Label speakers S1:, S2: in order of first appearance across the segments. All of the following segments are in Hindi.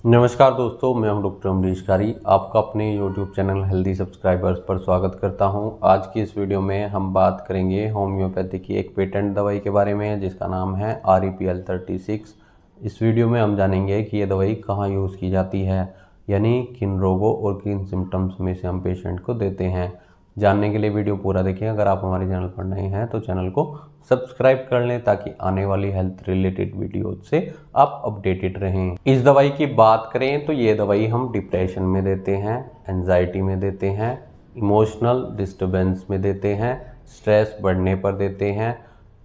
S1: नमस्कार दोस्तों, मैं हूं डॉक्टर अमरीश कारी। आपका अपने YouTube चैनल हेल्दी सब्सक्राइबर्स पर स्वागत करता हूं। आज की इस वीडियो में हम बात करेंगे होम्योपैथी की एक पेटेंट दवाई के बारे में जिसका नाम है REPL36। इस वीडियो में हम जानेंगे कि ये दवाई कहाँ यूज़ की जाती है, यानी किन रोगों और किन सिम्टम्स में से हम पेशेंट को देते हैं। जानने के लिए वीडियो पूरा देखें। अगर आप हमारे चैनल पर नए हैं तो चैनल को सब्सक्राइब कर लें ताकि आने वाली हेल्थ रिलेटेड वीडियो से आप अपडेटेड रहें। इस दवाई की बात करें तो ये दवाई हम डिप्रेशन में देते हैं, एंजाइटी में देते हैं, इमोशनल डिस्टर्बेंस में देते हैं, स्ट्रेस बढ़ने पर देते हैं,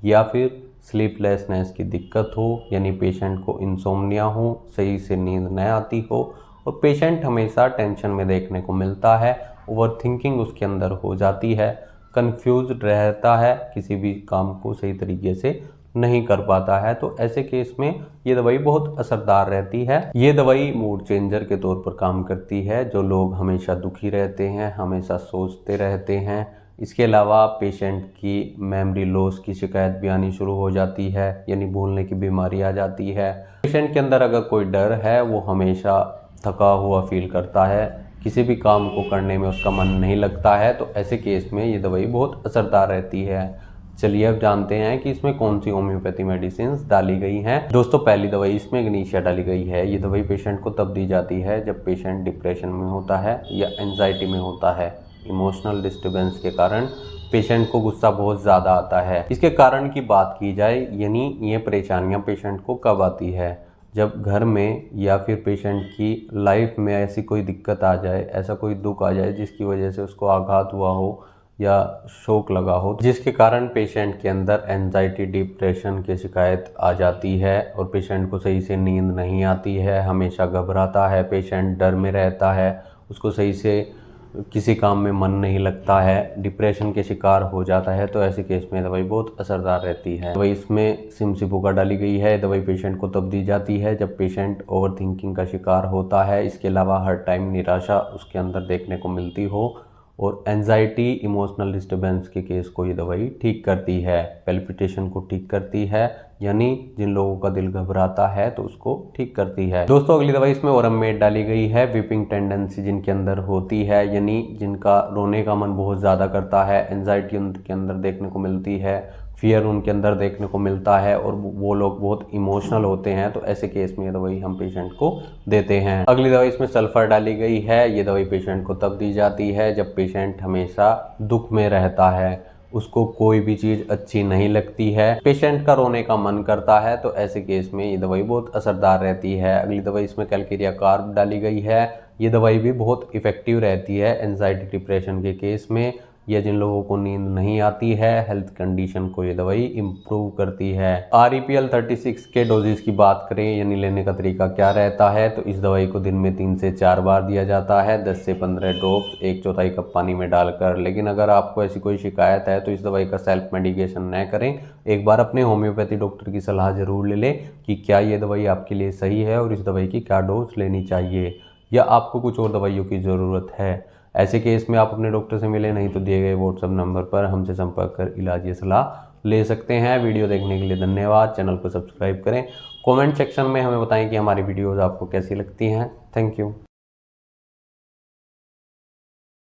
S1: या फिर स्लीपलेसनेस की दिक्कत हो, यानी पेशेंट को इंसोम्निया हो, सही से नींद न आती हो और पेशेंट हमेशा टेंशन में देखने को मिलता है, ओवर थिंकिंग उसके अंदर हो जाती है, कंफ्यूज्ड रहता है, किसी भी काम को सही तरीके से नहीं कर पाता है। तो ऐसे केस में ये दवाई बहुत असरदार रहती है। ये दवाई मूड चेंजर के तौर पर काम करती है। जो लोग हमेशा दुखी रहते हैं, हमेशा सोचते रहते हैं, इसके अलावा पेशेंट की मेमोरी लॉस की शिकायत भी आनी शुरू हो जाती है, यानी भूलने की बीमारी आ जाती है। पेशेंट के अंदर अगर कोई डर है, वो हमेशा थका हुआ फील करता है, किसी भी काम को करने में उसका मन नहीं लगता है, तो ऐसे केस में ये दवाई बहुत असरदार रहती है। चलिए अब जानते हैं कि इसमें कौन सी होम्योपैथी मेडिसिन डाली गई हैं। दोस्तों, पहली दवाई इसमें इग्नीशिया डाली गई है। ये दवाई पेशेंट को तब दी जाती है जब पेशेंट डिप्रेशन में होता है या एंजाइटी में होता है। इमोशनल डिस्टर्बेंस के कारण पेशेंट को गुस्सा बहुत ज़्यादा आता है। इसके कारण की बात की जाए, यानी ये परेशानियाँ पेशेंट को कब आती है, जब घर में या फिर पेशेंट की लाइफ में ऐसी कोई दिक्कत आ जाए, ऐसा कोई दुख आ जाए जिसकी वजह से उसको आघात हुआ हो या शोक लगा हो, जिसके कारण पेशेंट के अंदर एंजाइटी डिप्रेशन की शिकायत आ जाती है और पेशेंट को सही से नींद नहीं आती है, हमेशा घबराता है, पेशेंट डर में रहता है, उसको सही से किसी काम में मन नहीं लगता है, डिप्रेशन के शिकार हो जाता है। तो ऐसे केस में दवाई बहुत असरदार रहती है। दवाई इसमें सिमसिबुका डाली गई है। दवाई पेशेंट को तब दी जाती है जब पेशेंट ओवर थिंकिंग का शिकार होता है, इसके अलावा हर टाइम निराशा उसके अंदर देखने को मिलती हो, और एंजाइटी इमोशनल डिस्टर्बेंस के केस को ये दवाई ठीक करती है। पैल्पिटेशन को ठीक करती है, यानी जिन लोगों का दिल घबराता है तो उसको ठीक करती है। दोस्तों, अगली दवाई इसमें ओरमेट डाली गई है। वीपिंग टेंडेंसी जिनके अंदर होती है, यानी जिनका रोने का मन बहुत ज़्यादा करता है, एंजाइटी उनके अंदर देखने को मिलती है, फियर उनके अंदर देखने को मिलता है और वो लोग बहुत इमोशनल होते हैं, तो ऐसे केस में ये दवाई हम पेशेंट को देते हैं। अगली दवाई इसमें सल्फर डाली गई है। ये दवाई पेशेंट को तब दी जाती है जब पेशेंट हमेशा दुख में रहता है, उसको कोई भी चीज़ अच्छी नहीं लगती है, पेशेंट का रोने का मन करता है, तो ऐसे केस में ये दवाई बहुत असरदार रहती है। अगली दवाई इसमें कैलकेरिया कार्ब डाली गई है। ये दवाई भी बहुत इफ़ेक्टिव रहती है एंजाइटी डिप्रेशन के केस में, या जिन लोगों को नींद नहीं आती है, हेल्थ कंडीशन को ये दवाई इम्प्रूव करती है। REPL36 के डोजेज की बात करें, यानी लेने का तरीका क्या रहता है, तो इस दवाई को दिन में 3 से 4 बार दिया जाता है, 10 से 15 ड्रॉप्स 1/4 कप पानी में डालकर। लेकिन अगर आपको ऐसी कोई शिकायत है तो इस दवाई का सेल्फ मेडिकेशन न करें। एक बार अपने होम्योपैथी डॉक्टर की सलाह जरूर ले लें कि क्या ये दवाई आपके लिए सही है और इस दवाई की क्या डोज लेनी चाहिए, या आपको कुछ और दवाइयों की ज़रूरत है। ऐसे केस में आप अपने डॉक्टर से मिले, नहीं तो दिए गए व्हाट्सएप नंबर पर हमसे संपर्क कर इलाज या सलाह ले सकते हैं। वीडियो देखने के लिए धन्यवाद। चैनल को सब्सक्राइब करें। कमेंट सेक्शन में हमें बताएं कि हमारी वीडियोज़ आपको कैसी लगती हैं। Thank you.